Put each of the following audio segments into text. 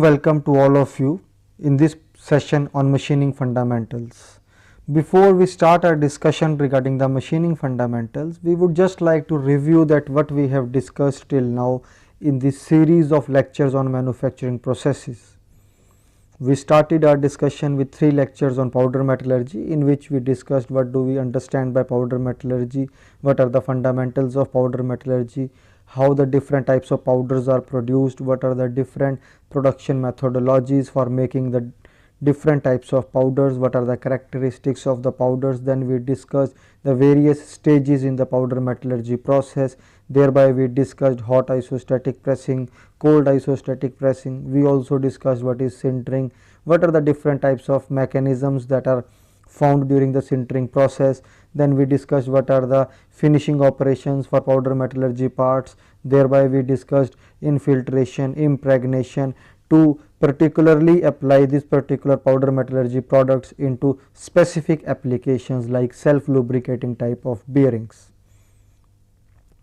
welcome to all of you in this session on machining fundamentals. Before we start our discussion regarding the machining fundamentals, we would just like to review that what we have discussed till now in this series of lectures on manufacturing processes. We started our discussion with 3 lectures on powder metallurgy, in which we discussed what do we understand by powder metallurgy, what are the fundamentals of powder metallurgy, how the different types of powders are produced, what are the different production methodologies for making the different types of powders, what are the characteristics of the powders. Then we discussed the various stages in the powder metallurgy process, thereby we discussed hot isostatic pressing, cold isostatic pressing. We also discussed what is sintering, what are the different types of mechanisms that are found during the sintering process. Then we discussed what are the finishing operations for powder metallurgy parts, thereby we discussed infiltration, impregnation to particularly apply this particular powder metallurgy products into specific applications like self lubricating type of bearings.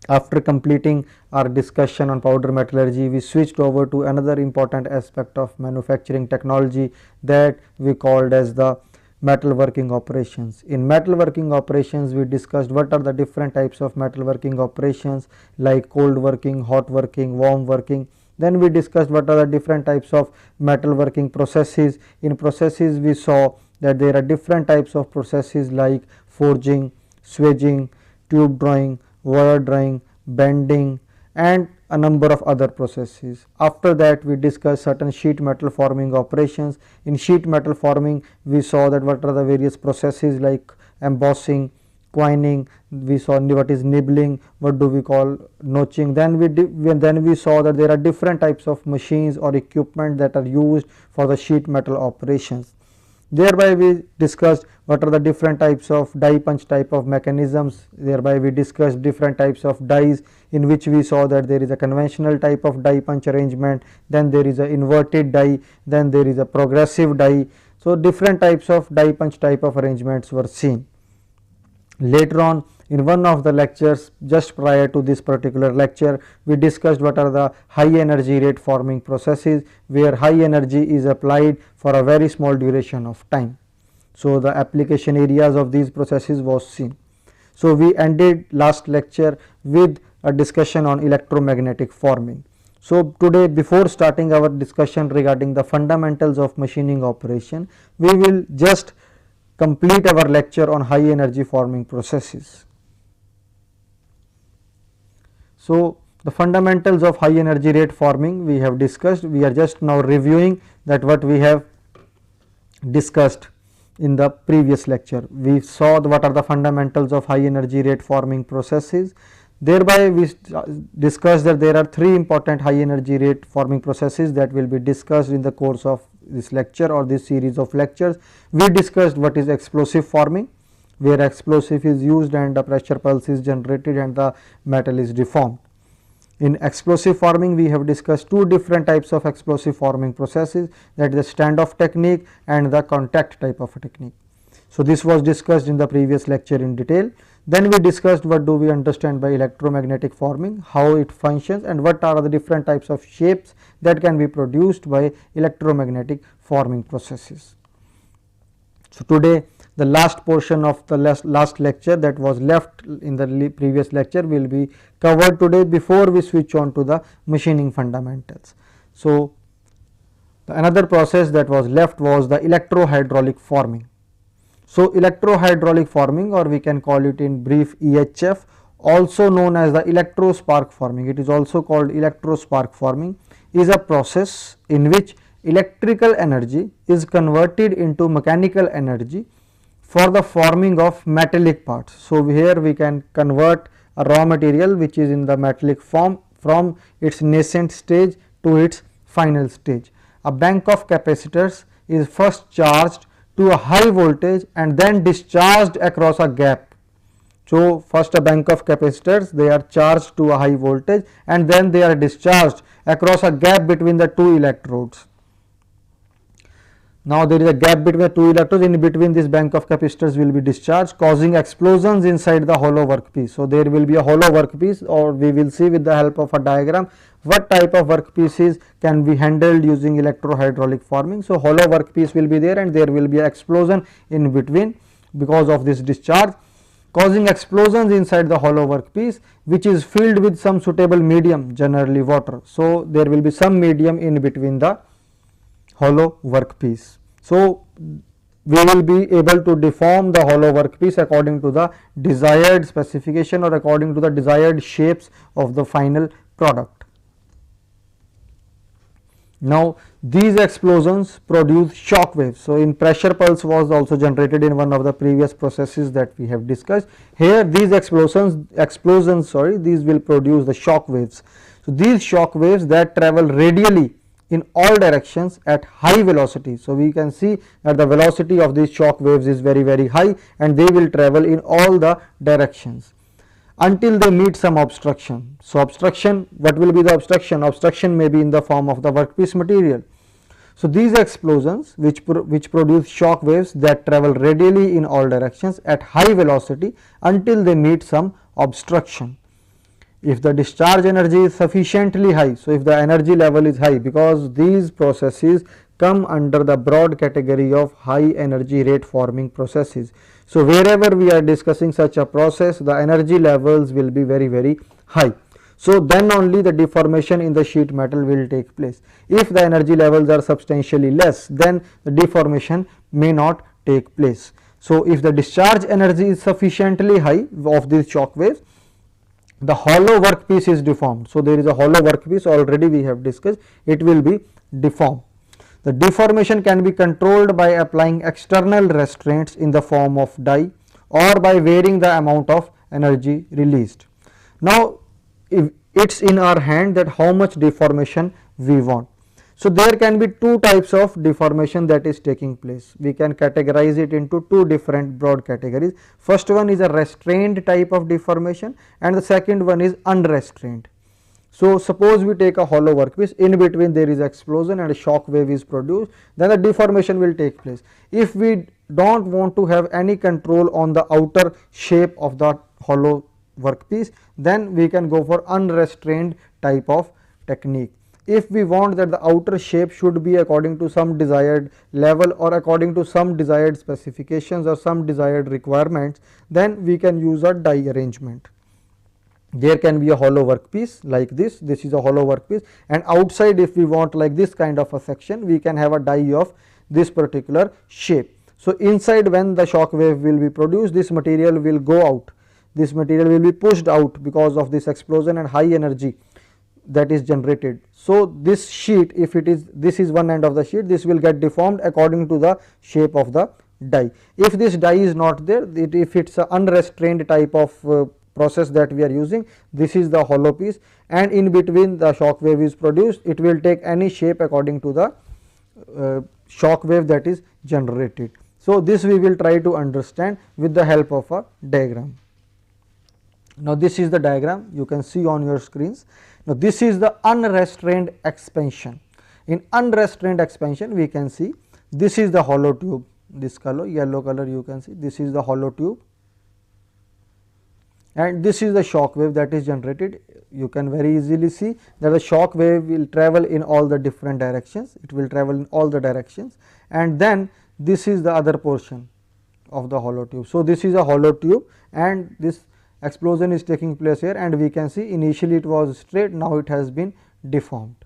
After completing our discussion on powder metallurgy, we switched over to another important aspect of manufacturing technology that we called as the metalworking operations. In metalworking operations, we discussed what are the different types of metalworking operations like cold working, hot working, warm working. Then we discussed what are the different types of metalworking processes. In processes, we saw that there are different types of processes like forging, swaging, tube drawing, wire drawing, bending and a number of other processes. After that, we discussed certain sheet metal forming operations. In sheet metal forming, we saw that what are the various processes like embossing, quining, we saw what is nibbling, what do we call notching. Then we saw that there are different types of machines or equipment that are used for the sheet metal operations. Thereby we discussed what are the different types of die punch type of mechanisms, thereby we discussed different types of dies, in which we saw that there is a conventional type of die punch arrangement, then there is a inverted die, then there is a progressive die. So different types of die punch type of arrangements were seen. Later on in one of the lectures just prior to this particular lecture, we discussed what are the high energy rate forming processes, where high energy is applied for a very small duration of time. So the application areas of these processes was seen. So we ended last lecture with a discussion on electromagnetic forming. So today, before starting our discussion regarding the fundamentals of machining operation, we will just complete our lecture on high energy forming processes. So the fundamentals of high energy rate forming we have discussed. We are just now reviewing that what we have discussed in the previous lecture. We saw what are the fundamentals of high energy rate forming processes. Thereby we discussed that there are 3 important high energy rate forming processes that will be discussed in the course of this lecture or this series of lectures. We discussed what is explosive forming, where explosive is used and the pressure pulse is generated and the metal is deformed. In explosive forming, we have discussed 2 different types of explosive forming processes, that is the standoff technique and the contact type of a technique. So this was discussed in the previous lecture in detail. Then we discussed what do we understand by electromagnetic forming, how it functions and what are the different types of shapes that can be produced by electromagnetic forming processes. So today the last portion of the last lecture that was left in the previous lecture will be covered today before we switch on to the machining fundamentals. So another process that was left was the electro-hydraulic forming. So electro-hydraulic forming, or we can call it in brief EHF, also known as the electro spark forming, it is also called electro spark forming, is a process in which electrical energy is converted into mechanical energy for the forming of metallic parts. So here we can convert a raw material which is in the metallic form from its nascent stage to its final stage. A bank of capacitors is first charged to a high voltage and then discharged across a gap. So first a bank of capacitors, they are charged to a high voltage and then they are discharged across a gap between the 2 electrodes. Now there is a gap between the two electrodes. In between this bank of capacitors will be discharged, causing explosions inside the hollow workpiece. So there will be a hollow workpiece, or we will see with the help of a diagram what type of workpieces can be handled using electrohydraulic forming. So hollow workpiece will be there, and there will be an explosion in between because of this discharge, causing explosions inside the hollow workpiece, which is filled with some suitable medium, generally water. So there will be some medium in between the hollow workpiece. So we will be able to deform the hollow workpiece according to the desired specification or according to the desired shapes of the final product. Now these explosions produce shock waves. So in pressure pulse was also generated in one of the previous processes that we have discussed. Here these explosions these will produce the shock waves. So these shock waves that travel radially in all directions at high velocity. So we can see that the velocity of these shock waves is very high, and they will travel in all the directions until they meet some obstruction. So obstruction, what will be the obstruction? Obstruction may be in the form of the workpiece material. So these explosions which produce shock waves that travel radially in all directions at high velocity until they meet some obstruction. If the discharge energy is sufficiently high, so if the energy level is high, because these processes come under the broad category of high energy rate forming processes. So wherever we are discussing such a process, the energy levels will be very high. So then only the deformation in the sheet metal will take place. If the energy levels are substantially less, then the deformation may not take place. So if the discharge energy is sufficiently high of these shock waves, the hollow workpiece is deformed. So there is a hollow workpiece, already we have discussed, it will be deformed. The deformation can be controlled by applying external restraints in the form of die or by varying the amount of energy released. Now if it's in our hand that how much deformation we want. So there can be two types of deformation that is taking place. We can categorize it into two different broad categories. First one is a restrained type of deformation, and the second one is unrestrained. So suppose we take a hollow workpiece, in between there is explosion and a shock wave is produced, then the deformation will take place. If we don't want to have any control on the outer shape of the hollow workpiece, then we can go for unrestrained type of technique. If we want that the outer shape should be according to some desired level or according to some desired specifications or some desired requirements, then we can use a die arrangement. There can be a hollow workpiece like this is a hollow workpiece, and outside if we want like this kind of a section, we can have a die of this particular shape. So inside, when the shock wave will be produced, this material will go out, this material will be pushed out because of this explosion and high energy that is generated. So this sheet, if it is, this is one end of the sheet, this will get deformed according to the shape of the die. If this die is not there, if it's an unrestrained type of process that we are using, this is the hollow piece, and in between the shock wave is produced, it will take any shape according to the shock wave that is generated. So this we will try to understand with the help of a diagram. Now this is the diagram you can see on your screens. Now this is the unrestrained expansion. In unrestrained expansion, we can see this is the hollow tube, this color, yellow color, you can see this is the hollow tube, and this is the shock wave that is generated. You can very easily see that the shock wave will travel in all the different directions, it will travel in all the directions, and then this is the other portion of the hollow tube. So this is a hollow tube, and this explosion is taking place here, and we can see initially it was straight, now it has been deformed.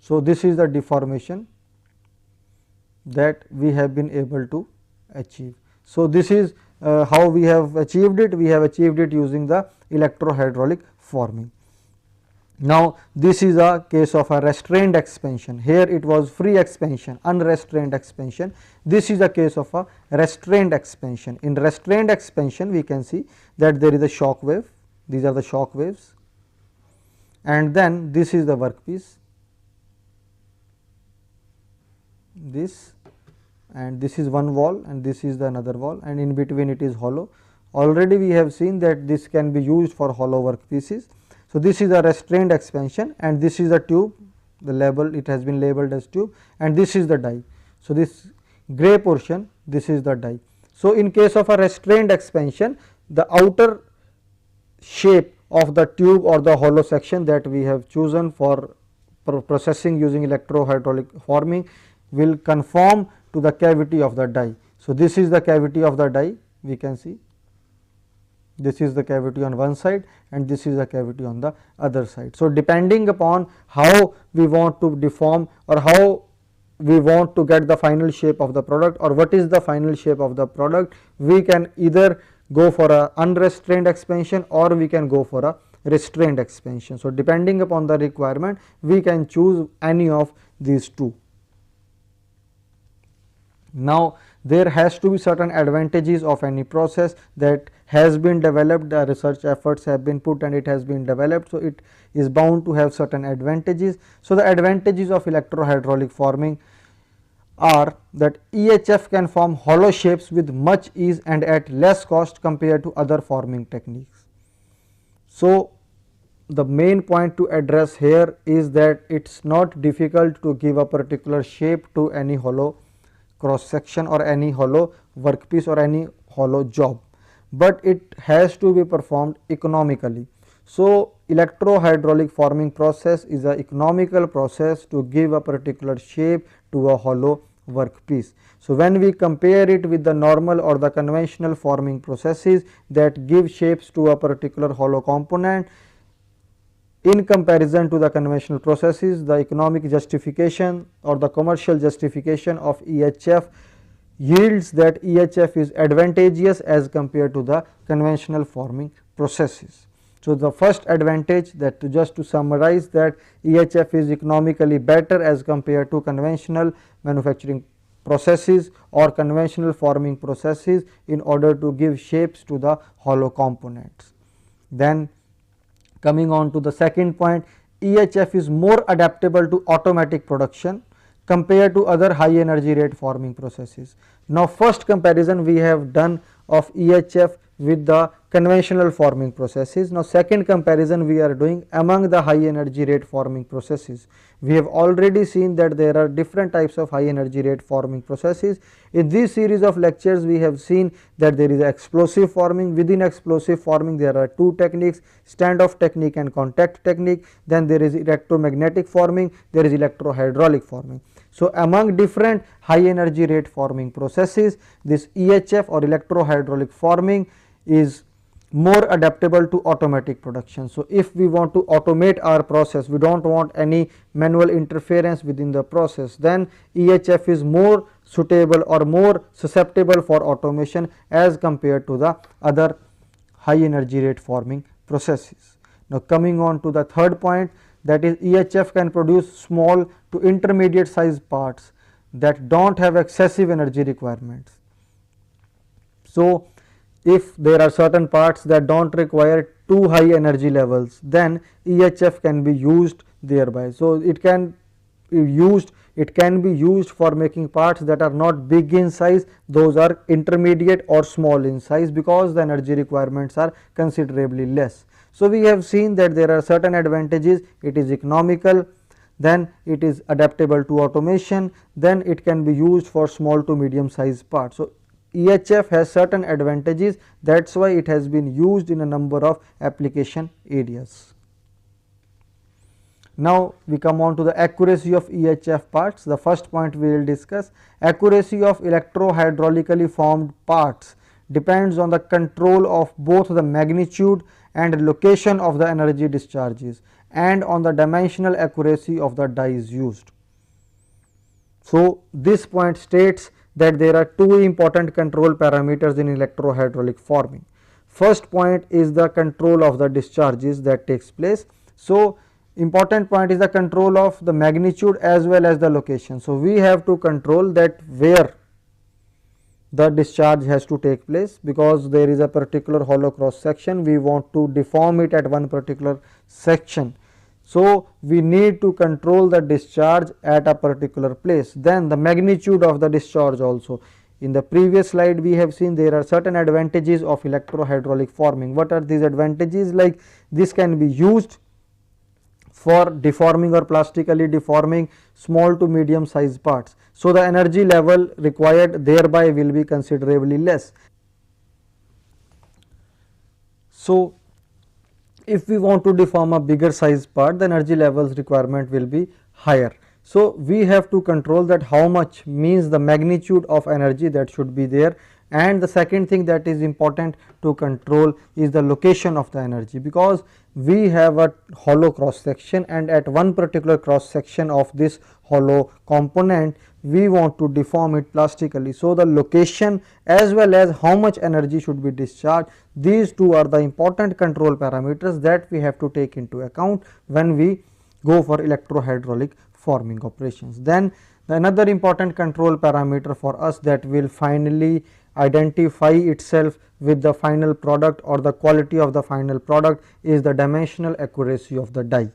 So this is the deformation that we have been able to achieve. So this is how we have achieved it. We have achieved it using the electrohydraulic forming. Now this is a case of a restrained expansion. Here it was free expansion, unrestrained expansion. This is a case of a restrained expansion. In restrained expansion, we can see that there is a shock wave, these are the shock waves, and then this is the workpiece, this, and this is one wall and this is the another wall, and in between it is hollow. Already we have seen that this can be used for hollow workpieces. So this is a restrained expansion, and this is the tube, the label, it has been labeled as tube, and this is the die. So, this gray portion, this is the die. So, in case of a restrained expansion, the outer shape of the tube or the hollow section that we have chosen for processing using electrohydraulic forming will conform to the cavity of the die. So, this is the cavity of the die, we can see this is the cavity on one side and this is the cavity on the other side. So, depending upon how we want to deform or how we want to get the final shape of the product or what is the final shape of the product, we can either go for a unrestrained expansion or we can go for a restrained expansion. So, depending upon the requirement, we can choose any of these two. Now, there has to be certain advantages of any process that has been developed, the research efforts have been put and it has been developed. So, it is bound to have certain advantages. So, the advantages of electrohydraulic forming are that EHF can form hollow shapes with much ease and at less cost compared to other forming techniques. So, the main point to address here is that it is not difficult to give a particular shape to any hollow cross section or any hollow workpiece or any hollow job, but it has to be performed economically. So, electrohydraulic forming process is an economical process to give a particular shape to a hollow workpiece. So, when we compare it with the normal or the conventional forming processes that give shapes to a particular hollow component, in comparison to the conventional processes, the economic justification or the commercial justification of EHF yields that EHF is advantageous as compared to the conventional forming processes. So, the first advantage, that just to summarize, that EHF is economically better as compared to conventional manufacturing processes or conventional forming processes in order to give shapes to the hollow components. Then coming on to the second point, EHF is more adaptable to automatic production compared to other high energy rate forming processes. Now, first comparison we have done of EHF with the conventional forming processes. Now, second comparison we are doing among the high energy rate forming processes. We have already seen that there are different types of high energy rate forming processes. In this series of lectures, we have seen that there is explosive forming. Within explosive forming, there are two techniques, standoff technique and contact technique. Then there is electromagnetic forming, there is electrohydraulic forming. So, among different high energy rate forming processes, this EHF or electrohydraulic forming is more adaptable to automatic production. So, if we want to automate our process, we do not want any manual interference within the process, then EHF is more suitable or more susceptible for automation as compared to the other high energy rate forming processes. Now, coming on to the third point, that is EHF can produce small to intermediate size parts that do not have excessive energy requirements. So, if there are certain parts that do not require too high energy levels, then EHF can be used thereby. So, it can be used for making parts that are not big in size, those are intermediate or small in size, because the energy requirements are considerably less. So, we have seen that there are certain advantages, it is economical, then it is adaptable to automation, then it can be used for small to medium size parts. So, EHF has certain advantages, that is why it has been used in a number of application areas. Now, we come on to the accuracy of EHF parts. The first point we will discuss, accuracy of electrohydraulically formed parts depends on the control of both the magnitude and location of the energy discharges and on the dimensional accuracy of the dies used. So, this point states that there are two important control parameters in electrohydraulic forming. First point is the control of the discharges that takes place. So, important point is the control of the magnitude as well as the location. So, we have to control that where the discharge has to take place, because there is a particular hollow cross section, we want to deform it at one particular section. So, we need to control the discharge at a particular place. Then the magnitude of the discharge also. In the previous slide we have seen there are certain advantages of electrohydraulic forming. What are these advantages? Like, this can be used for deforming or plastically deforming small to medium size parts. So, the energy level required thereby will be considerably less. So, if we want to deform a bigger size part, the energy levels requirement will be higher. So, we have to control that how much means the magnitude of energy that should be there, and the second thing that is important to control is the location of the energy, because we have a hollow cross section and at one particular cross section of this hollow component we want to deform it plastically. So, the location as well as how much energy should be discharged, these two are the important control parameters that we have to take into account when we go for electrohydraulic forming operations. Then another important control parameter for us that will finally identify itself with the final product or the quality of the final product is the dimensional accuracy of the die.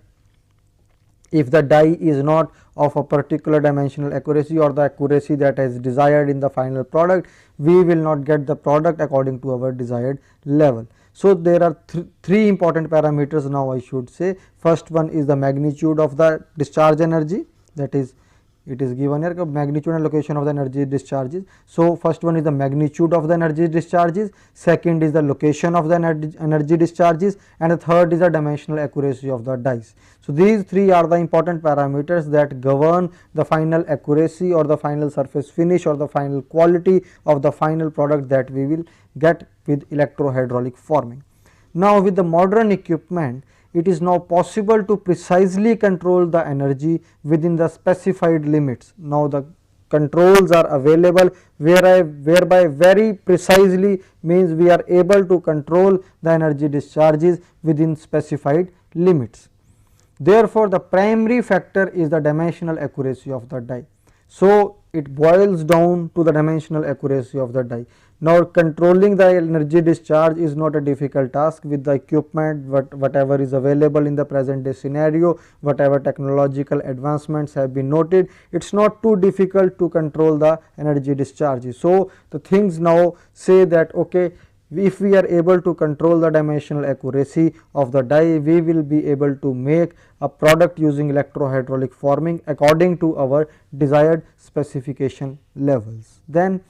If the die is not of a particular dimensional accuracy or the accuracy that is desired in the final product, we will not get the product according to our desired level. So, there are three important parameters now I should say. First one is the magnitude of the discharge energy, that is it is given here magnitude and location of the energy discharges. So, first one is the magnitude of the energy discharges, second is the location of the energy discharges, and the third is the dimensional accuracy of the dies. So, these three are the important parameters that govern the final accuracy or the final surface finish or the final quality of the final product that we will get with electrohydraulic forming. Now, with the modern equipment, it is now possible to precisely control the energy within the specified limits. Now, the controls are available whereby very precisely means we are able to control the energy discharges within specified limits. Therefore, the primary factor is the dimensional accuracy of the die. So, it boils down to the dimensional accuracy of the die. Now, controlling the energy discharge is not a difficult task with the equipment whatever is available in the present day scenario, whatever technological advancements have been noted, it is not too difficult to control the energy discharges. So, the things now say that okay, if we are able to control the dimensional accuracy of the die, we will be able to make a product using electrohydraulic forming according to our desired specification levels. Then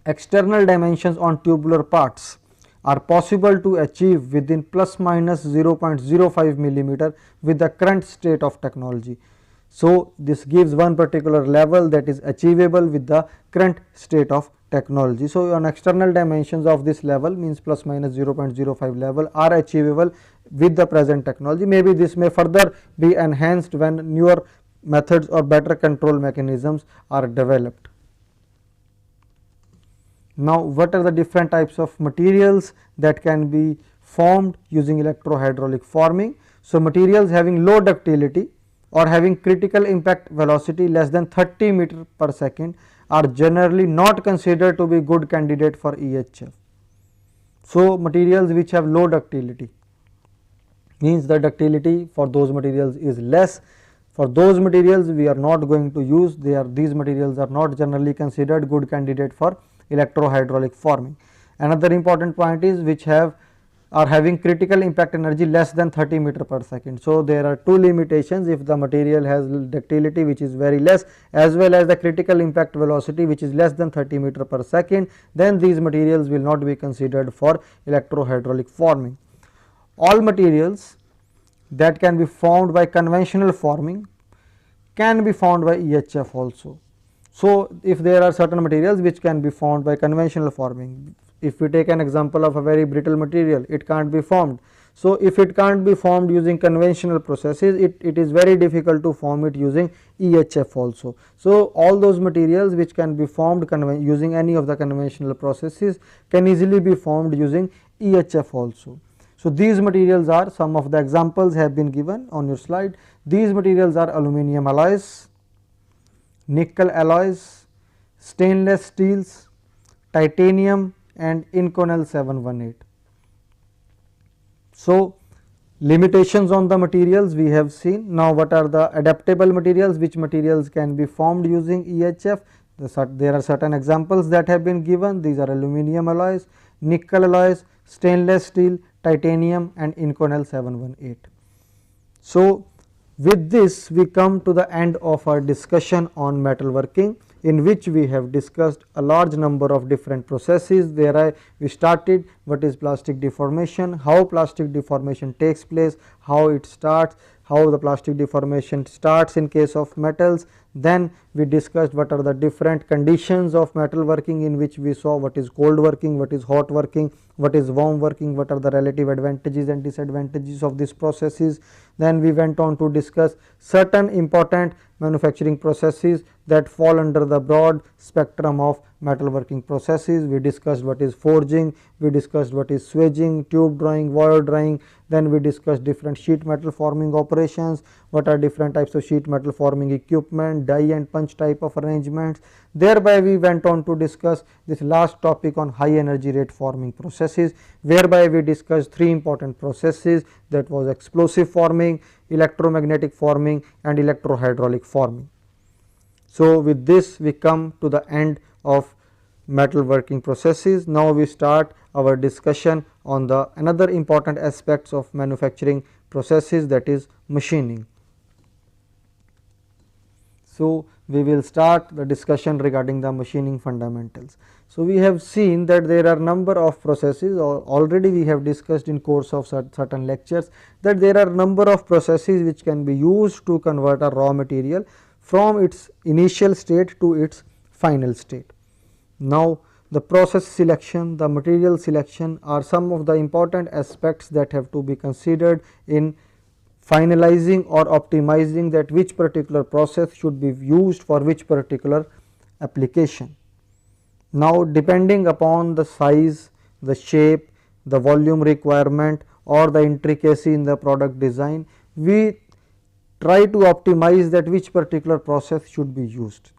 external dimensions on tubular parts are possible to achieve within plus minus 0.05 millimeter with the current state of technology. So, this gives one particular level that is achievable with the current state of technology. So, on external dimensions of this level means plus minus 0.05 level are achievable with the present technology. Maybe this may further be enhanced when newer methods or better control mechanisms are developed. Now, what are the different types of materials that can be formed using electrohydraulic forming? So, materials having low ductility or having critical impact velocity less than 30 meter per second are generally not considered to be good candidate for EHF. So, materials which have low ductility means the ductility for those materials is less. For those materials we are not going to use, these materials are not generally considered good candidate for electrohydraulic forming. Another important point is which are having critical impact energy less than 30 meter per second. So, there are two limitations: if the material has ductility which is very less as well as the critical impact velocity which is less than 30 meter per second, then these materials will not be considered for electrohydraulic forming. All materials that can be formed by conventional forming can be formed by EHF also. So, if there are certain materials which can be formed by conventional forming, if we take an example of a very brittle material, it can't be formed. So, if it can't be formed using conventional processes, it is very difficult to form it using EHF also. So, all those materials which can be formed using any of the conventional processes can easily be formed using EHF also. So, these materials are, some of the examples have been given on your slide. These materials are aluminum alloys, nickel alloys, stainless steels, titanium and Inconel 718. So, limitations on the materials we have seen. Now, what are the adaptable materials, which materials can be formed using EHF? There are certain examples that have been given. These are aluminum alloys, nickel alloys, stainless steel, titanium and Inconel 718. So, With this, we come to the end of our discussion on metalworking, in which we have discussed a large number of different processes. We started what is plastic deformation, how plastic deformation takes place, how it starts, how the plastic deformation starts in case of metals. Then we discussed what are the different conditions of metal working, in which we saw what is cold working, what is hot working, what is warm working, what are the relative advantages and disadvantages of these processes. Then we went on to discuss certain important manufacturing processes that fall under the broad spectrum of metalworking processes. We discussed what is forging, we discussed what is swaging, tube drawing, wire drawing. Then we discussed different sheet metal forming operations, what are different types of sheet metal forming equipment, die and punch type of arrangements. Thereby we went on to discuss this last topic on high energy rate forming processes, whereby we discussed three important processes, that was explosive forming, electromagnetic forming and electrohydraulic forming. So with this we come to the end of metal working processes. Now we start our discussion on the another important aspects of manufacturing processes, that is machining. So we will start the discussion regarding the machining fundamentals. So we have seen that there are number of processes, already we have discussed in course of certain lectures, that there are number of processes which can be used to convert a raw material from its initial state to its final state. Now the process selection, the material selection are some of the important aspects that have to be considered in finalizing or optimizing that which particular process should be used for which particular application. Now depending upon the size, the shape, the volume requirement or the intricacy in the product design, we try to optimize that which particular process should be used.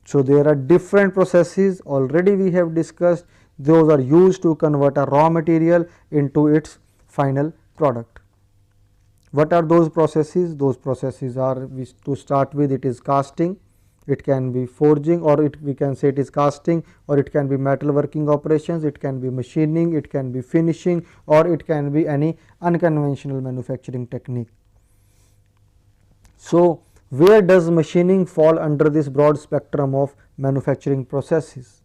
So there are different processes, already we have discussed, those are used to convert a raw material into its final product. What are those processes? Those processes are, to start with, it is casting, it can be forging, or we can say it is casting, or it can be metalworking operations, it can be machining, it can be finishing, or it can be any unconventional manufacturing technique. So where does machining fall under this broad spectrum of manufacturing processes?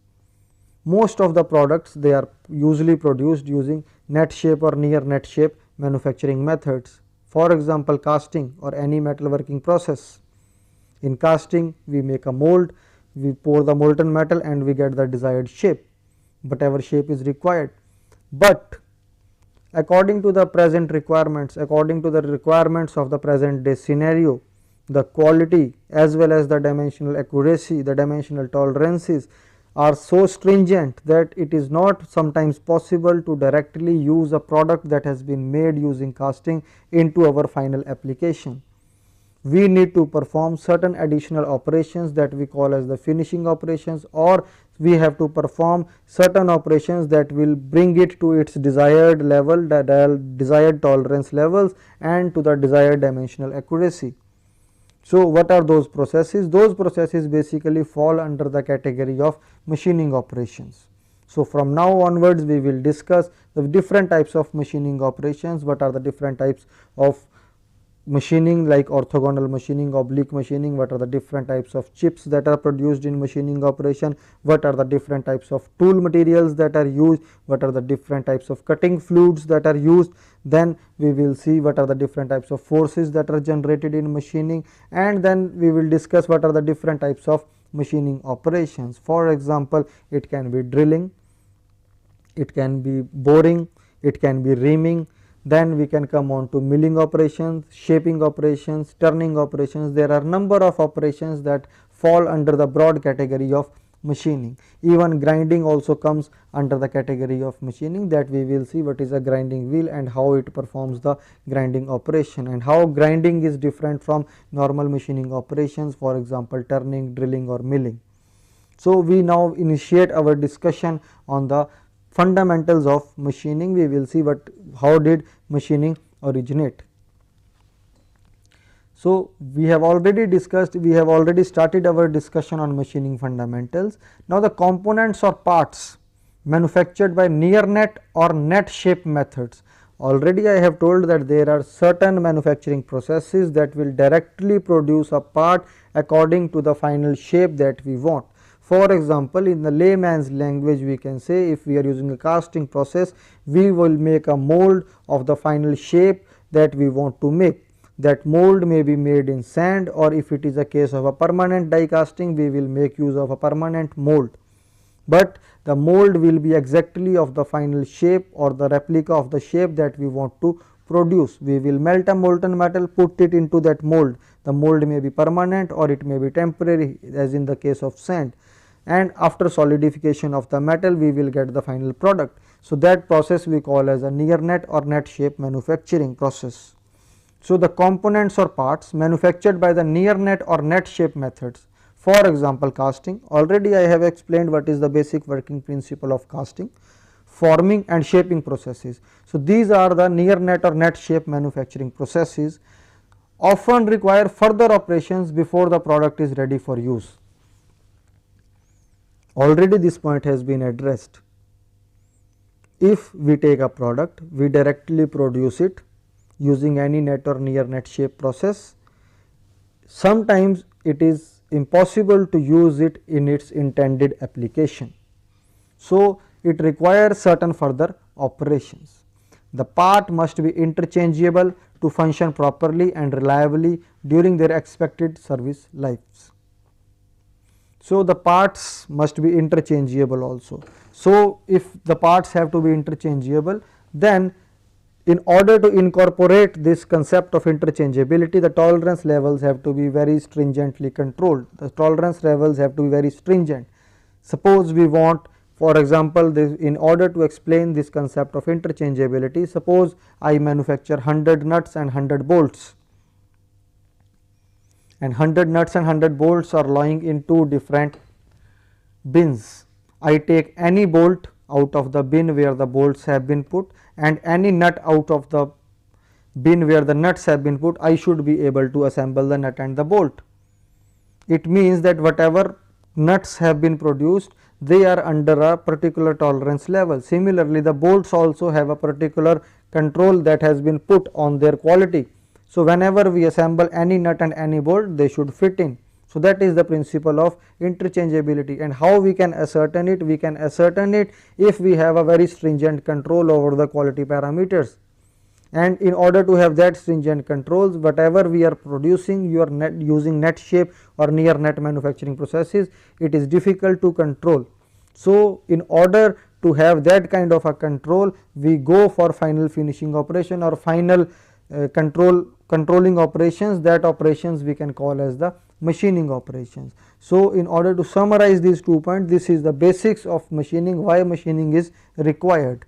Most of the products, they are usually produced using net shape or near net shape manufacturing methods. For example, casting or any metalworking process. In casting, we make a mold, we pour the molten metal and we get the desired shape, whatever shape is required. But according to the present requirements, according to the requirements of the present day scenario, the quality as well as the dimensional accuracy, the dimensional tolerances are so stringent that it is not sometimes possible to directly use a product that has been made using casting into our final application. We need to perform certain additional operations that we call as the finishing operations, or we have to perform certain operations that will bring it to its desired level, the desired tolerance levels and to the desired dimensional accuracy. So what are those processes? Those processes basically fall under the category of machining operations. So from now onwards we will discuss the different types of machining operations, what are the different types of machining like orthogonal machining, oblique machining, what are the different types of chips that are produced in machining operation, what are the different types of tool materials that are used, what are the different types of cutting fluids that are used. Then we will see what are the different types of forces that are generated in machining, and then we will discuss what are the different types of machining operations. For example, it can be drilling, it can be boring, it can be reaming. Then we can come on to milling operations, shaping operations, turning operations. There are number of operations that fall under the broad category of machining. Even grinding also comes under the category of machining, that we will see what is a grinding wheel and how it performs the grinding operation, and how grinding is different from normal machining operations, for example turning, drilling or milling. So we now initiate our discussion on the fundamentals of machining. We will see how did machining originate. So we have already discussed, we have already started our discussion on machining fundamentals. Now the components or parts manufactured by near net or net shape methods Already I have told that there are certain manufacturing processes that will directly produce a part according to the final shape that we want. For example, in the layman's language we can say, if we are using a casting process, we will make a mold of the final shape that we want to make. That mold may be made in sand, or if it is a case of a permanent die casting, we will make use of a permanent mold. But the mold will be exactly of the final shape or the replica of the shape that we want to produce. We will melt a molten metal, put it into that mold. The mold may be permanent or it may be temporary, as in the case of sand, and after solidification of the metal we will get the final product. So, that process we call as a near net or net shape manufacturing process. So, the components or parts manufactured by the near net or net shape methods, for example casting, already I have explained what is the basic working principle of casting, forming and shaping processes. So, these are the near net or net shape manufacturing processes, often require further operations before the product is ready for use. Already this point has been addressed. If we take a product, we directly produce it using any net or near net shape process. Sometimes it is impossible to use it in its intended application. So, it requires certain further operations. The part must be interchangeable to function properly and reliably during their expected service lives. So, the parts must be interchangeable also. So, if the parts have to be interchangeable, then in order to incorporate this concept of interchangeability, the tolerance levels have to be very stringently controlled. The tolerance levels have to be very stringent. Suppose we want, for example, in order to explain this concept of interchangeability, suppose I manufacture 100 nuts and 100 bolts, and 100 nuts and 100 bolts are lying in two different bins. I take any bolt out of the bin where the bolts have been put and any nut out of the bin where the nuts have been put, I should be able to assemble the nut and the bolt. It means that whatever nuts have been produced, they are under a particular tolerance level. Similarly, the bolts also have a particular control that has been put on their quality. So, whenever we assemble any nut and any bolt, they should fit in. So, that is the principle of interchangeability, and how we can ascertain it? We can ascertain it if we have a very stringent control over the quality parameters, and in order to have that stringent controls, whatever we are producing, you are using net shape or near net manufacturing processes, it is difficult to control. So, in order to have that kind of a control, we go for final finishing operation or final controlling operations. That operations we can call as the machining operations. So, in order to summarize these 2 points, this is the basics of machining, why machining is required.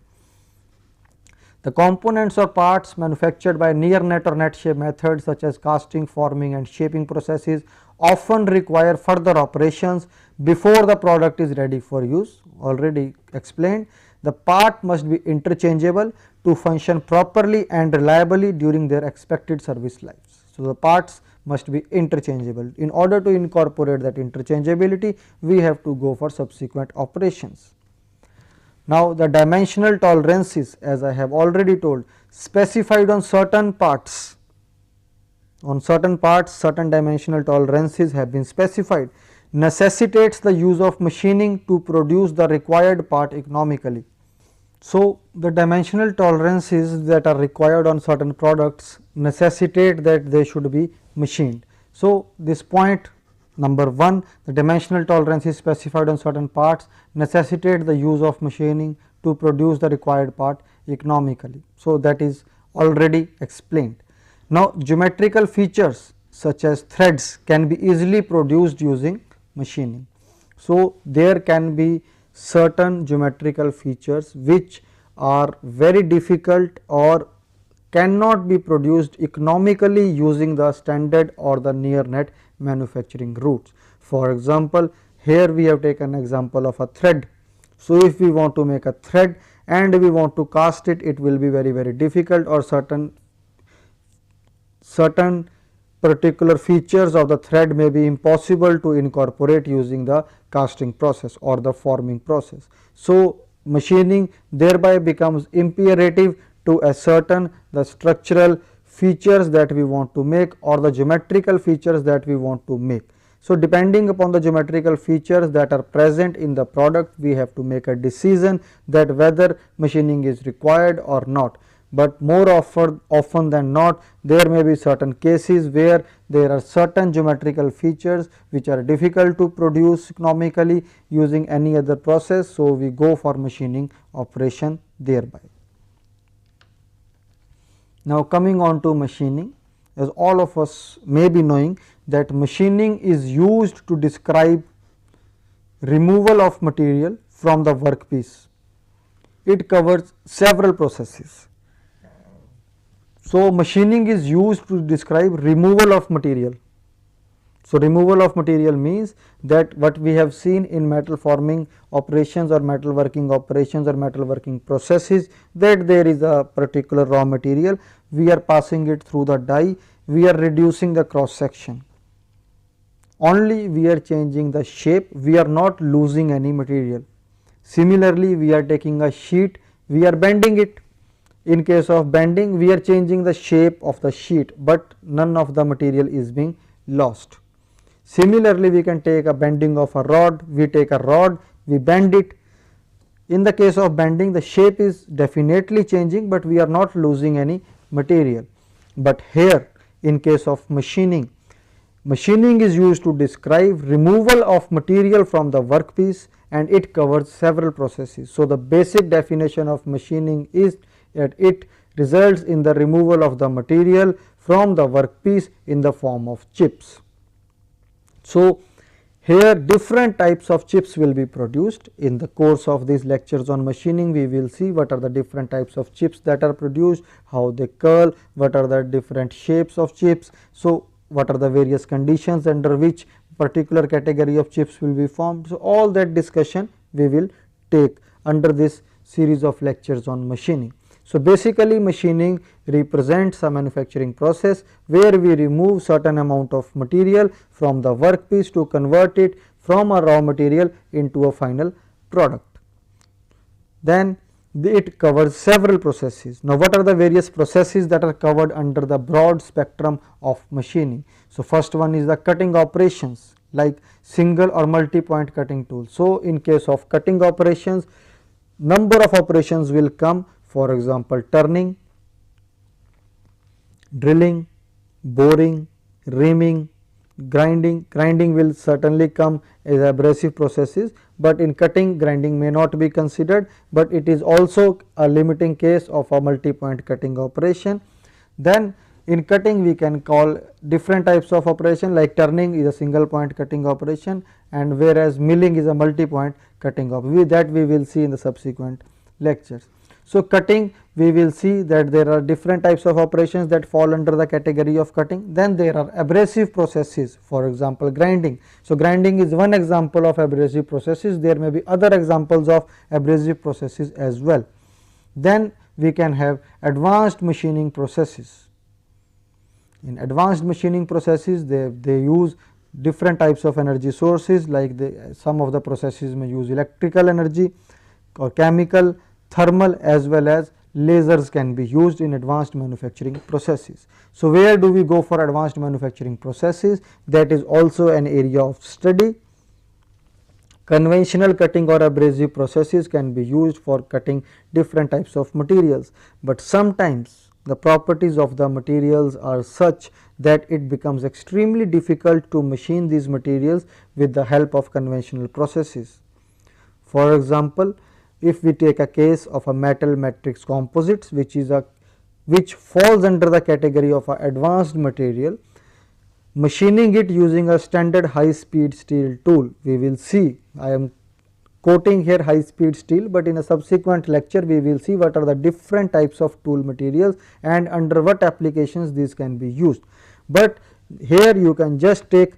The components or parts manufactured by near net or net shape methods such as casting, forming and shaping processes often require further operations before the product is ready for use. Already explained, the part must be interchangeable to function properly and reliably during their expected service lives. So, the parts must be interchangeable. In order to incorporate that interchangeability, we have to go for subsequent operations. Now, the dimensional tolerances, as I have already told, specified on certain parts, certain dimensional tolerances have been specified, necessitates the use of machining to produce the required part economically. So, the dimensional tolerances that are required on certain products necessitate that they should be machined. So, this point number 1, the dimensional tolerances specified on certain parts necessitate the use of machining to produce the required part economically. So, that is already explained. Now, geometrical features such as threads can be easily produced using machining. So, there can be certain geometrical features which are very difficult or cannot be produced economically using the standard or the near net manufacturing routes. For example, here we have taken example of a thread. So, if we want to make a thread and we want to cast it, it will be very difficult, or certain particular features of the thread may be impossible to incorporate using the casting process or the forming process. So, machining thereby becomes imperative to ascertain the structural features that we want to make or the geometrical features that we want to make. So, depending upon the geometrical features that are present in the product, we have to make a decision that whether machining is required or not. But more often than not, there may be certain cases where there are certain geometrical features which are difficult to produce economically using any other process. So, we go for machining operation thereby. Now, coming on to machining, as all of us may be knowing that machining is used to describe removal of material from the workpiece. It covers several processes. So, machining is used to describe removal of material. So, removal of material means that what we have seen in metal forming operations or metal working operations or metal working processes, that there is a particular raw material, we are passing it through the die, we are reducing the cross section. Only we are changing the shape, we are not losing any material. Similarly, we are taking a sheet, we are bending it. In case of bending, we are changing the shape of the sheet, but none of the material is being lost. Similarly, we can take a bending of a rod, we take a rod, we bend it. In the case of bending, the shape is definitely changing, but we are not losing any material. But here, in case of machining, machining is used to describe removal of material from the workpiece, and it covers several processes. So, the basic definition of machining is that it results in the removal of the material from the workpiece in the form of chips. So, here different types of chips will be produced. In the course of these lectures on machining, we will see what are the different types of chips that are produced, how they curl, what are the different shapes of chips. So, what are the various conditions under which particular category of chips will be formed. So, all that discussion we will take under this series of lectures on machining. So, basically machining represents a manufacturing process where we remove certain amount of material from the workpiece to convert it from a raw material into a final product. Then it covers several processes. Now, what are the various processes that are covered under the broad spectrum of machining? So, first one is the cutting operations like single or multi-point cutting tool. So, in case of cutting operations, number of operations will come, for example, turning, drilling, boring, reaming, grinding. Grinding will certainly come as abrasive processes, but in cutting, grinding may not be considered, but it is also a limiting case of a multi-point cutting operation. Then in cutting we can call different types of operation, like turning is a single point cutting operation, and whereas milling is a multi-point cutting operation. That we will see in the subsequent lectures. So, cutting, we will see that there are different types of operations that fall under the category of cutting. Then there are abrasive processes, for example, grinding. So, grinding is one example of abrasive processes. There may be other examples of abrasive processes as well. Then we can have advanced machining processes. In advanced machining processes, they use different types of energy sources, like some of the processes may use electrical energy or chemical, thermal, as well as lasers can be used in advanced manufacturing processes. So, where do we go for advanced manufacturing processes? That is also an area of study. Conventional cutting or abrasive processes can be used for cutting different types of materials, but sometimes the properties of the materials are such that it becomes extremely difficult to machine these materials with the help of conventional processes. For example, if we take a case of a metal matrix composites, which falls under the category of a advanced material, machining it using a standard high speed steel tool, we will see, I am quoting here high speed steel, but in a subsequent lecture we will see what are the different types of tool materials and under what applications these can be used. But here you can just take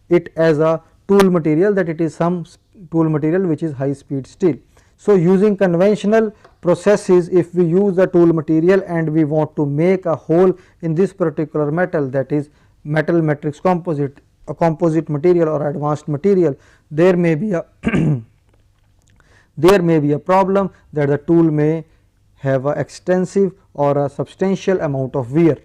it as a tool material, that it is some tool material which is high speed steel. So, using conventional processes, if we use a tool material and we want to make a hole in this particular metal, that is metal matrix composite, a composite material or advanced material, there may be a there may be a problem that the tool may have a extensive or a substantial amount of wear.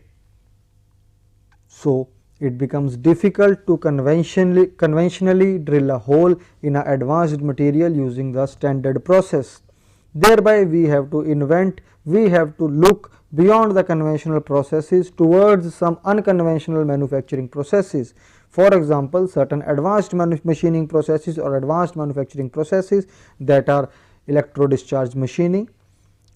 So, it becomes difficult to conventionally drill a hole in an advanced material using the standard process. Thereby, we have to look beyond the conventional processes towards some unconventional manufacturing processes. For example, certain advanced machining processes or advanced manufacturing processes that are electro discharge machining,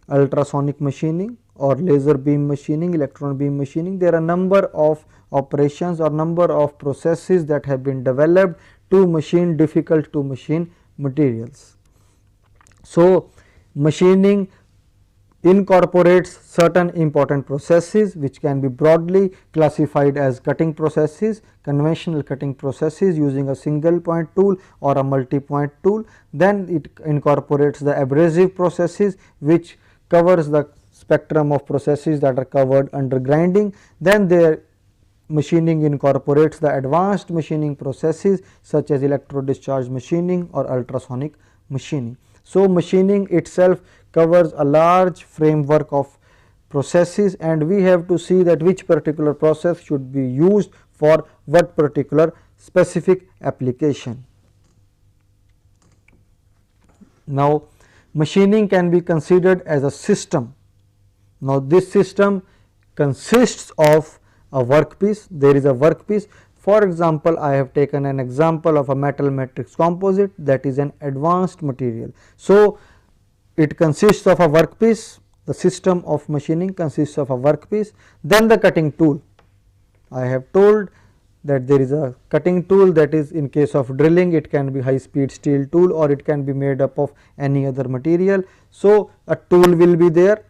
ultrasonic machining or laser beam machining, electron beam machining. There are number of operations or number of processes that have been developed to machine difficult to machine materials. So, machining incorporates certain important processes which can be broadly classified as cutting processes, conventional cutting processes using a single point tool or a multi point tool. Then it incorporates the abrasive processes which covers the spectrum of processes that are covered under grinding. Then their machining incorporates the advanced machining processes such as electro discharge machining or ultrasonic machining. So, machining itself covers a large framework of processes, and we have to see that which particular process should be used for what particular specific application. Now, machining can be considered as a system. Now, this system consists of a workpiece. There is a workpiece. For example, I have taken an example of a metal matrix composite, that is an advanced material. So, it consists of a workpiece. The system of machining consists of a workpiece. Then the cutting tool. I have told that there is a cutting tool, that is in case of drilling it can be high speed steel tool or it can be made up of any other material. So, a tool will be there.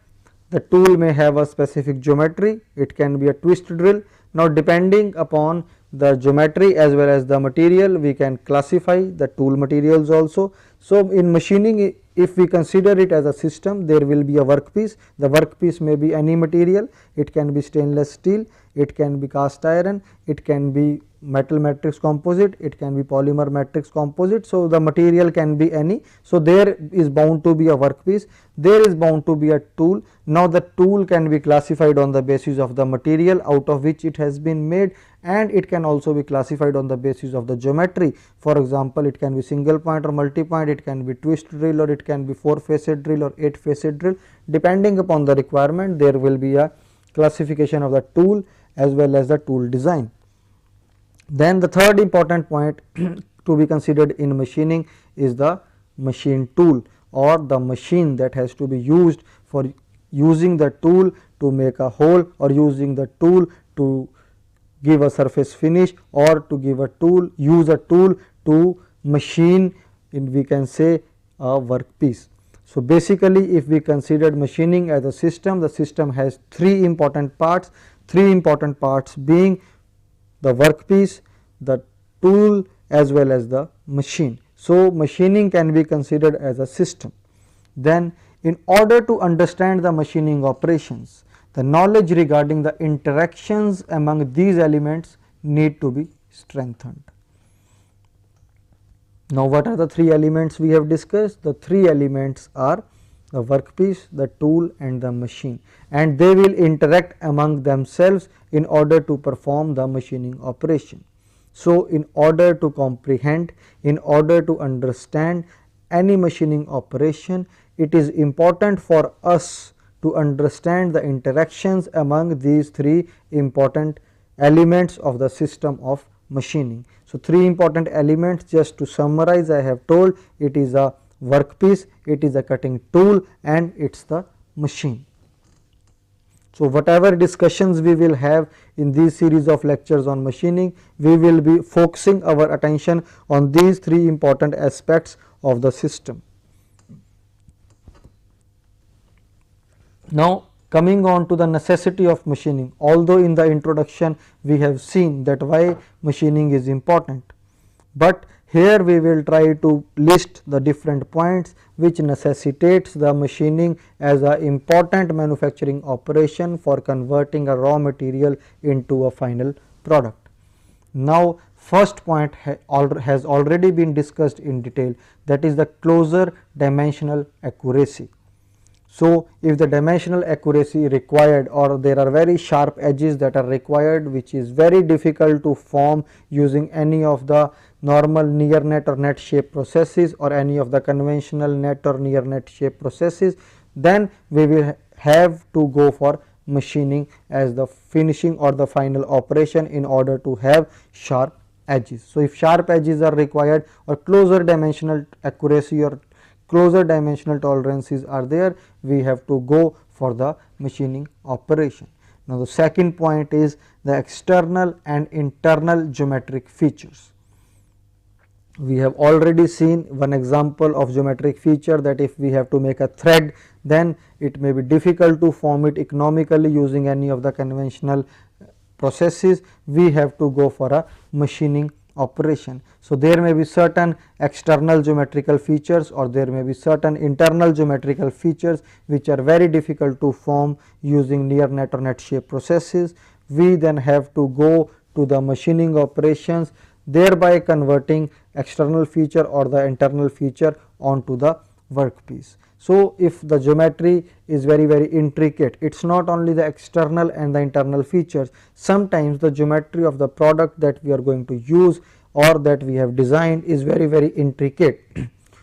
The tool may have a specific geometry, it can be a twist drill. Now, depending upon the geometry as well as the material, we can classify the tool materials also. So, in machining, if we consider it as a system, there will be a workpiece. The workpiece may be any material, it can be stainless steel, it can be cast iron, it can be metal matrix composite, it can be polymer matrix composite. So, the material can be any. So, there is bound to be a workpiece, there is bound to be a tool. Now, the tool can be classified on the basis of the material out of which it has been made, and it can also be classified on the basis of the geometry. For example, it can be single point or multi point, it can be twist drill or it can be 4-facet drill or 8-facet drill. Depending upon the requirement, there will be a classification of the tool as well as the tool design. Then the third important point to be considered in machining is the machine tool or the machine that has to be used for using the tool to make a hole or using the tool to give a surface finish or to give a tool, use a tool to machine in, we can say, a workpiece. So, basically if we considered machining as a system, the system has three important parts being the workpiece, the tool as well as the machine. So, machining can be considered as a system. Then in order to understand the machining operations, the knowledge regarding the interactions among these elements need to be strengthened. Now, what are the three elements we have discussed? The three elements are the workpiece, the tool and the machine, and they will interact among themselves in order to perform the machining operation. So, in order to comprehend, in order to understand any machining operation, it is important for us to understand the interactions among these three important elements of the system of machining. So, three important elements, just to summarize, I have told it is a workpiece, it is a cutting tool and it is the machine. So, whatever discussions we will have in these series of lectures on machining, we will be focusing our attention on these three important aspects of the system. Now, coming on to the necessity of machining, although in the introduction we have seen that why machining is important, but here we will try to list the different points which necessitates the machining as an important manufacturing operation for converting a raw material into a final product. Now, first point has already been discussed in detail, that is the closer dimensional accuracy. So, if the dimensional accuracy required or there are very sharp edges that are required, which is very difficult to form using any of the normal near net or net shape processes or any of the conventional net or near net shape processes, then we will have to go for machining as the finishing or the final operation in order to have sharp edges. So, if sharp edges are required or closer dimensional accuracy or closer dimensional tolerances are there, we have to go for the machining operation. Now, the second point is the external and internal geometric features. We have already seen one example of geometric feature, that if we have to make a thread, then it may be difficult to form it economically using any of the conventional processes. We have to go for a machining operation. So, there may be certain external geometrical features or there may be certain internal geometrical features which are very difficult to form using near net or net shape processes. We then have to go to the machining operations, thereby converting external feature or the internal feature onto the workpiece. So, if the geometry is very intricate, it is not only the external and the internal features, sometimes the geometry of the product that we are going to use or that we have designed is very intricate.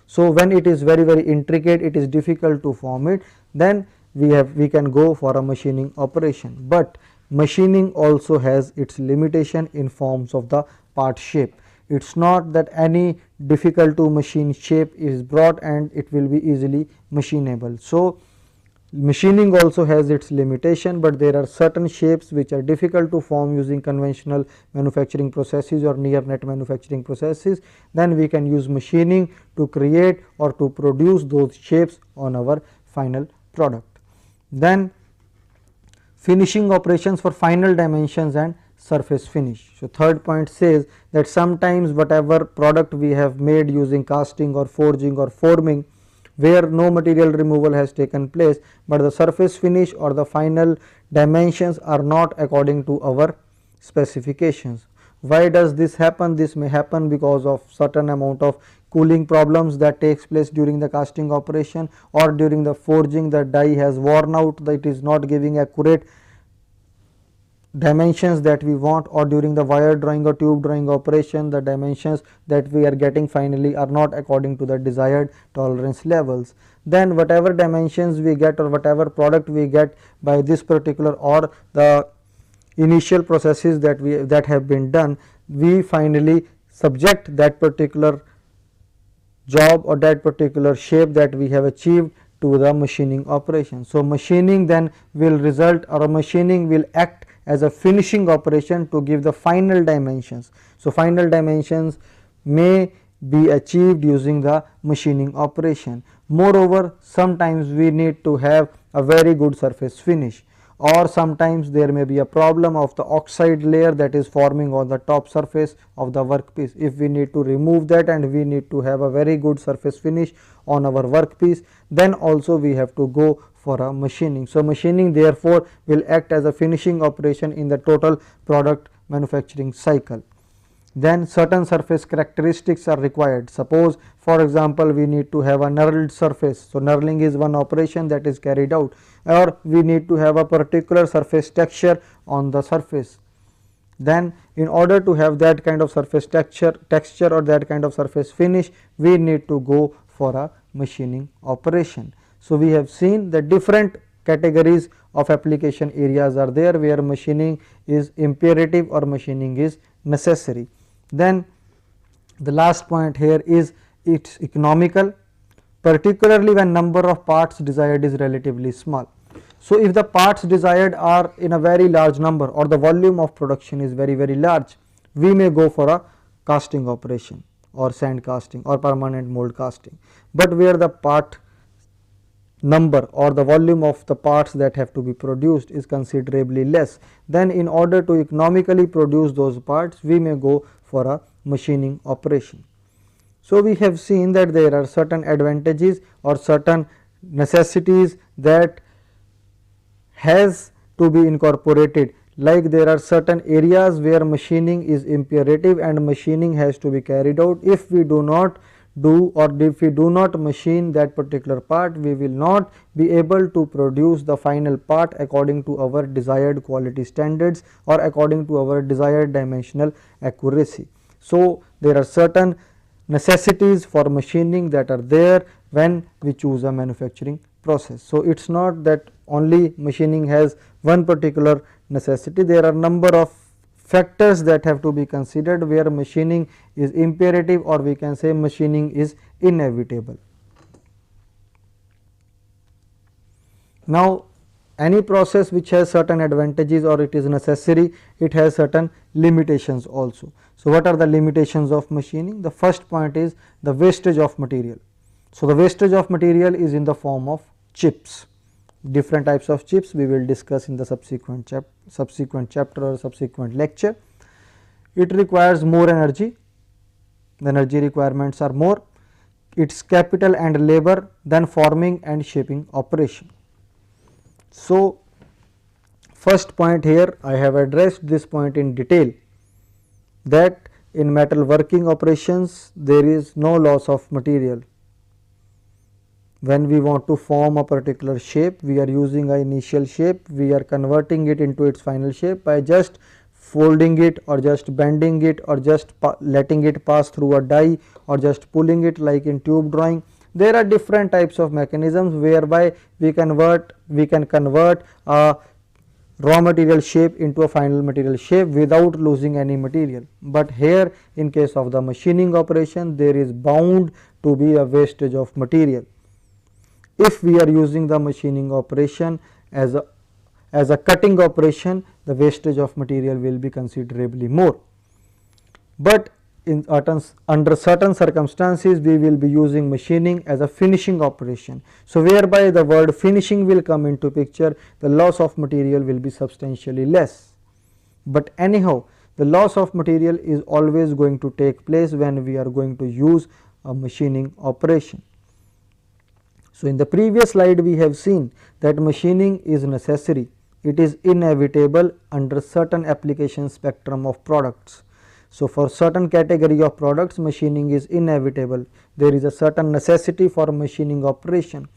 So, when it is very intricate, it is difficult to form it, then we can go for a machining operation. But machining also has its limitation in forms of the part shape. It is not that any difficult to machine shape is brought and it will be easily machinable. So, machining also has its limitation, but there are certain shapes which are difficult to form using conventional manufacturing processes or near net manufacturing processes. Then we can use machining to create or to produce those shapes on our final product. Then finishing operations for final dimensions and surface finish. So, third point says that sometimes whatever product we have made using casting or forging or forming, where no material removal has taken place, but the surface finish or the final dimensions are not according to our specifications. Why does this happen? This may happen because of certain amount of cooling problems that takes place during the casting operation, or during the forging the die has worn out, that it is not giving accurate dimensions that we want, or during the wire drawing or tube drawing operation the dimensions that we are getting finally are not according to the desired tolerance levels. Then whatever dimensions we get or whatever product we get by this particular or the initial processes that have been done, we finally subject that particular job or that particular shape that we have achieved to the machining operation. So, machining then will result, or machining will act as a finishing operation to give the final dimensions. So, final dimensions may be achieved using the machining operation. Moreover, sometimes we need to have a very good surface finish, or sometimes there may be a problem of the oxide layer that is forming on the top surface of the workpiece. If we need to remove that and we need to have a very good surface finish on our workpiece, then also we have to go for a machining. So, machining therefore will act as a finishing operation in the total product manufacturing cycle. Then certain surface characteristics are required. Suppose for example, we need to have a knurled surface. So, knurling is one operation that is carried out, or we need to have a particular surface texture on the surface. Then in order to have that kind of surface texture or that kind of surface finish, we need to go for a machining operation. So, we have seen the different categories of application areas are there where machining is imperative or machining is necessary. Then the last point here is it is economical, particularly when number of parts desired is relatively small. So, if the parts desired are in a very large number or the volume of production is very large, we may go for a casting operation or sand casting or permanent mold casting. But where the part number or the volume of the parts that have to be produced is considerably less, then in order to economically produce those parts, we may go for a machining operation. So, we have seen that there are certain advantages or certain necessities that has to be incorporated, like there are certain areas where machining is imperative and machining has to be carried out. If we do not do, or if we do not machine that particular part, we will not be able to produce the final part according to our desired quality standards or according to our desired dimensional accuracy. So, there are certain necessities for machining that are there when we choose a manufacturing process. So, it is not that only machining has one particular necessity, there are number of factors that have to be considered where machining is imperative, or we can say machining is inevitable. Now, any process which has certain advantages or it is necessary, it has certain limitations also. So, what are the limitations of machining? The first point is the wastage of material. So, the wastage of material is in the form of chips. Different types of chips we will discuss in the subsequent chapter or subsequent lecture. It requires more energy, the energy requirements are more, its capital and labor than forming and shaping operation. So, first point here, I have addressed this point in detail, that in metal working operations there is no loss of material. When we want to form a particular shape, we are using an initial shape, we are converting it into its final shape by just folding it or just bending it or just letting it pass through a die or just pulling it like in tube drawing. There are different types of mechanisms whereby we can convert a raw material shape into a final material shape without losing any material. But here in case of the machining operation, there is bound to be a wastage of material. If we are using the machining operation as a cutting operation, the wastage of material will be considerably more. But under certain circumstances, we will be using machining as a finishing operation. So, whereby the word finishing will come into picture, the loss of material will be substantially less. But anyhow, the loss of material is always going to take place when we are going to use a machining operation. So, in the previous slide we have seen that machining is necessary, it is inevitable under certain application spectrum of products. So, for certain category of products, machining is inevitable, there is a certain necessity for machining operation.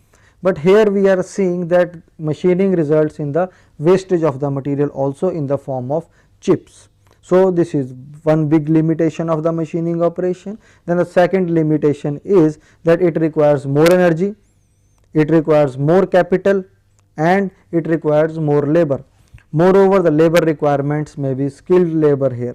But here we are seeing that machining results in the wastage of the material also in the form of chips. So, this is one big limitation of the machining operation. Then the second limitation is that it requires more energy, it requires more capital and it requires more labor. Moreover, the labor requirements may be skilled labor here,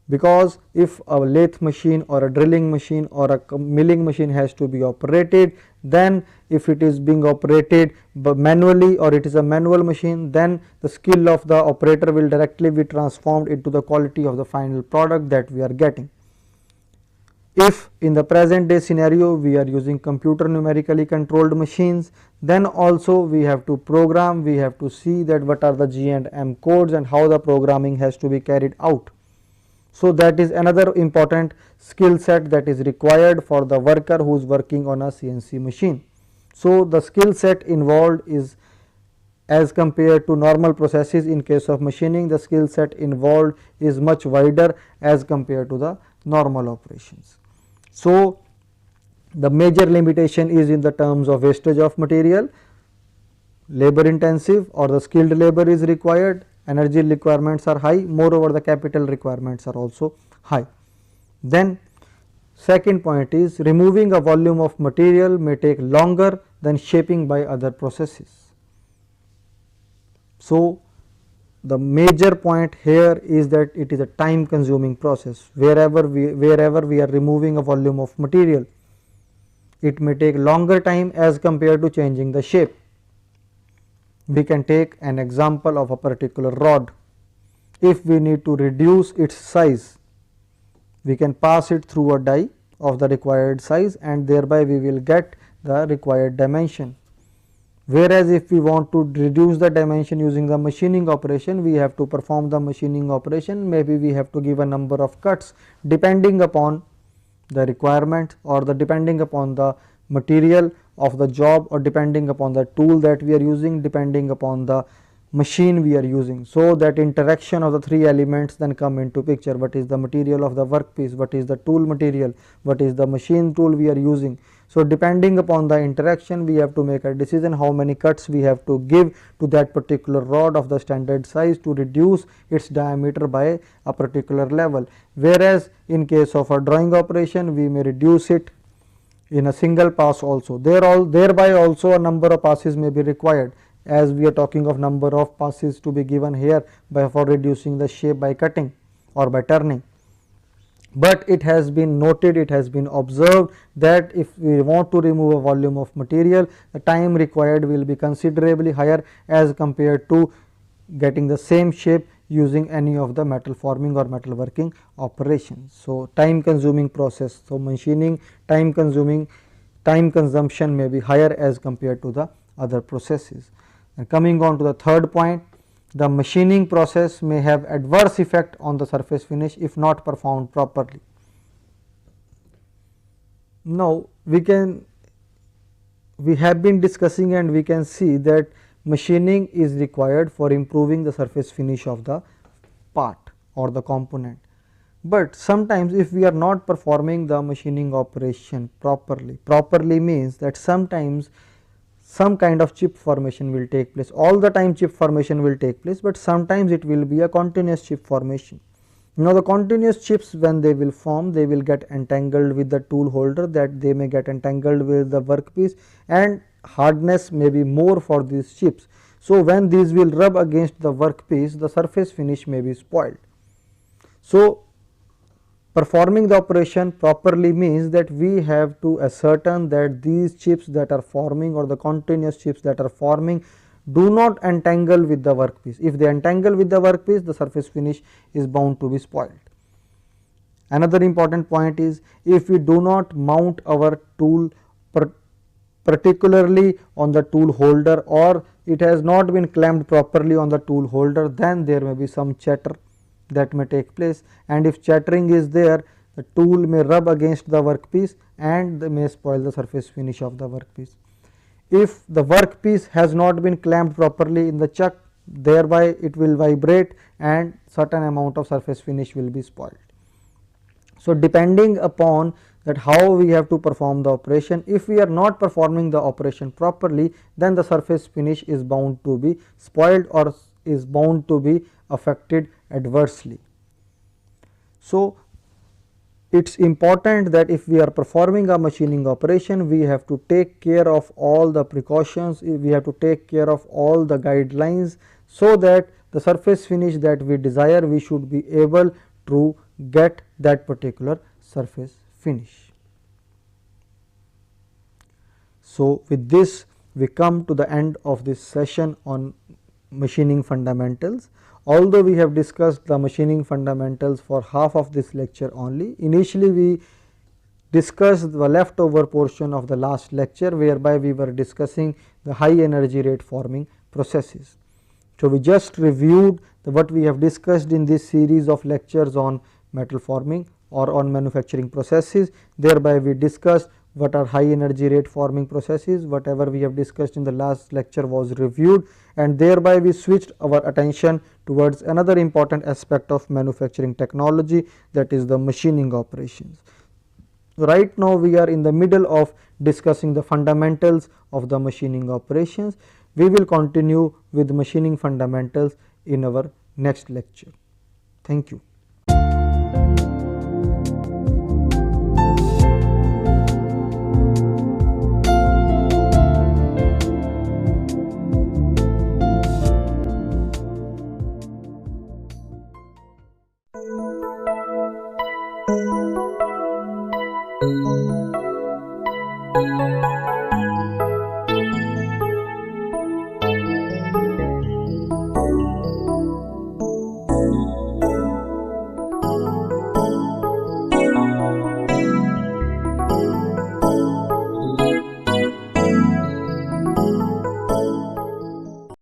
because if a lathe machine or a drilling machine or a milling machine has to be operated, then if it is being operated manually or it is a manual machine, then the skill of the operator will directly be transformed into the quality of the final product that we are getting. If in the present day scenario we are using computer numerically controlled machines, then also we have to program, we have to see that what are the G and M codes and how the programming has to be carried out. So, that is another important skill set that is required for the worker who is working on a CNC machine. So, the skill set involved is, as compared to normal processes in case of machining, the skill set involved is much wider as compared to the normal operations. So, the major limitation is in the terms of wastage of material, labor intensive or the skilled labor is required, energy requirements are high, moreover the capital requirements are also high. Then second point is removing a volume of material may take longer than shaping by other processes. So, the major point here is that it is a time consuming process. Wherever we are removing a volume of material, it may take longer time as compared to changing the shape. We can take an example of a particular rod. If we need to reduce its size, we can pass it through a die of the required size and thereby we will get the required dimension. Whereas, if we want to reduce the dimension using the machining operation, we have to perform the machining operation, maybe we have to give a number of cuts depending upon the requirement or depending upon the material of the job or depending upon the tool that we are using, depending upon the machine we are using. So that interaction of the three elements then come into picture. What is the material of the workpiece, what is the tool material, what is the machine tool we are using. So depending upon the interaction, we have to make a decision how many cuts we have to give to that particular rod of the standard size to reduce its diameter by a particular level. Whereas in case of a drawing operation, we may reduce it in a single pass also. Thereby also a number of passes may be required, as we are talking of number of passes to be given here for reducing the shape by cutting or by turning. But it has been noted, it has been observed that if we want to remove a volume of material, the time required will be considerably higher as compared to getting the same shape using any of the metal forming or metal working operations. So time consuming process. So machining time consumption may be higher as compared to the other processes. And coming on to the third point, the machining process may have adverse effect on the surface finish if not performed properly. Now we have been discussing and we can see that machining is required for improving the surface finish of the part or the component. But sometimes if we are not performing the machining operation properly means that sometimes some kind of chip formation will take place. All the time chip formation will take place, but sometimes it will be a continuous chip formation. Now the continuous chips, when they will form, they will get entangled with the tool holder, that they may get entangled with the workpiece, and hardness may be more for these chips. So when these will rub against the workpiece, the surface finish may be spoiled. So performing the operation properly means that we have to ascertain that these chips that are forming or the continuous chips that are forming do not entangle with the workpiece. If they entangle with the workpiece, the surface finish is bound to be spoiled. Another important point is, if we do not mount our tool particularly on the tool holder, or it has not been clamped properly on the tool holder, then there may be some chatter that may take place, and if chattering is there, the tool may rub against the workpiece and may spoil the surface finish of the workpiece. If the workpiece has not been clamped properly in the chuck, thereby it will vibrate and certain amount of surface finish will be spoiled. So depending upon that how we have to perform the operation, if we are not performing the operation properly, then the surface finish is bound to be spoiled or is bound to be affected adversely. So it is important that if we are performing a machining operation, we have to take care of all the precautions, we have to take care of all the guidelines, so that the surface finish that we desire, we should be able to get that particular surface finish. So with this we come to the end of this session on machining fundamentals. Although we have discussed the machining fundamentals for half of this lecture only, initially we discussed the leftover portion of the last lecture, whereby we were discussing the high energy rate forming processes. So we just reviewed what we have discussed in this series of lectures on metal forming or on manufacturing processes. Thereby we discussed what are high energy rate forming processes. Whatever we have discussed in the last lecture was reviewed, and thereby we switched our attention towards another important aspect of manufacturing technology, that is the machining operations. Right now we are in the middle of discussing the fundamentals of the machining operations. We will continue with machining fundamentals in our next lecture. Thank you. Thank you.